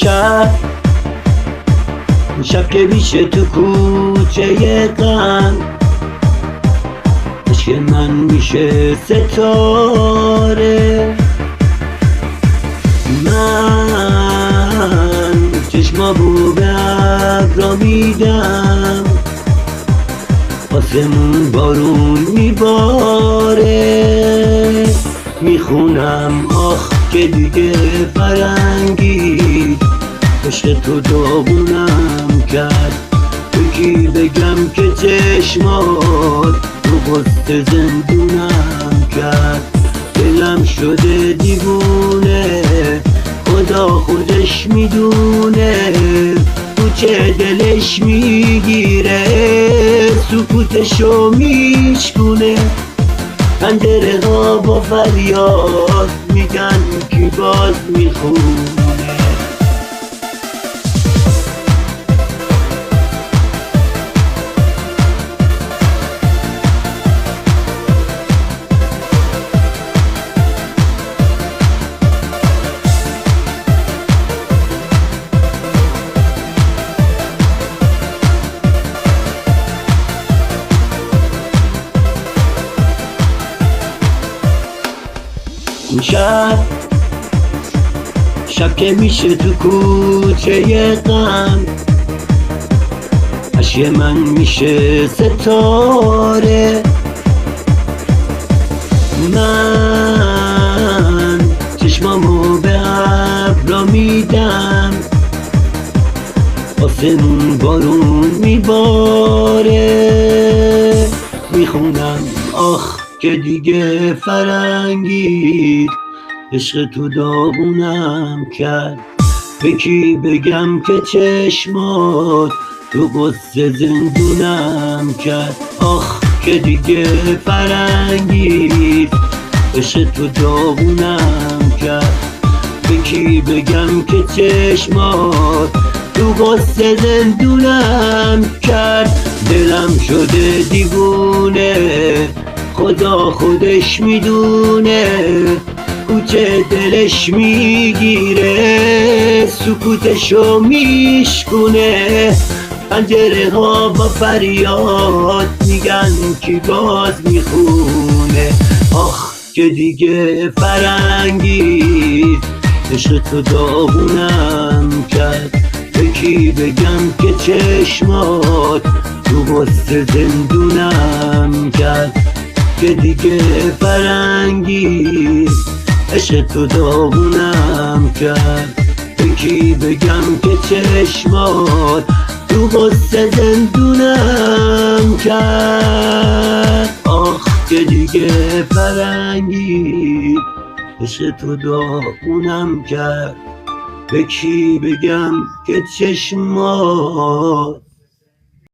شب که میشه تو کوچه غم، عشق من میشه ستاره. من چشمامو به ابرا میدم، آسمون بارون میباره. میخونم آخ که دیگه فرنگی، عشق تو داغونم کرد. یکی بگم که چشمات تو قصد زندونم کرد. دلم شده دیوونه، خدا خودش میدونه. تو چه دلش میگیره، سکوتشو میشکونه. پنجره ها با فریاد میگن کی باز میخونه. شب که میشه تو کوچه غم، عشق من میشه ستاره. من چشمامو به ابرا میدم، آسمون بارون میباره. میخونم آخ که دیگه فرنگی، عشق تو داغونم کرد. به کی بگم که چشمات تو قصه زندونم کرد. آخ که دیگه فرنگی، عشق تو داغونم کرد. به کی بگم که چشمات تو قصه زندونم کرد. دلم شده دیوونه، خدا خودش میدونه. کوچه دلش میگیره، سکوتشو میشکونه. پنجره ها با فریاد میگن کی باز میخونه. آخ که دیگه فرنگی، عشق تو داغونم کرد. به کی بگم که چشمات تو قصه زندونم کرد. که دیگه فرنگی، عشق تو داغونم کرد. به کی بگم که چشمات تو قصه زندونم کرد. آخ که دیگه فرنگی، عشق تو داغونم کرد. به کی بگم که چشمات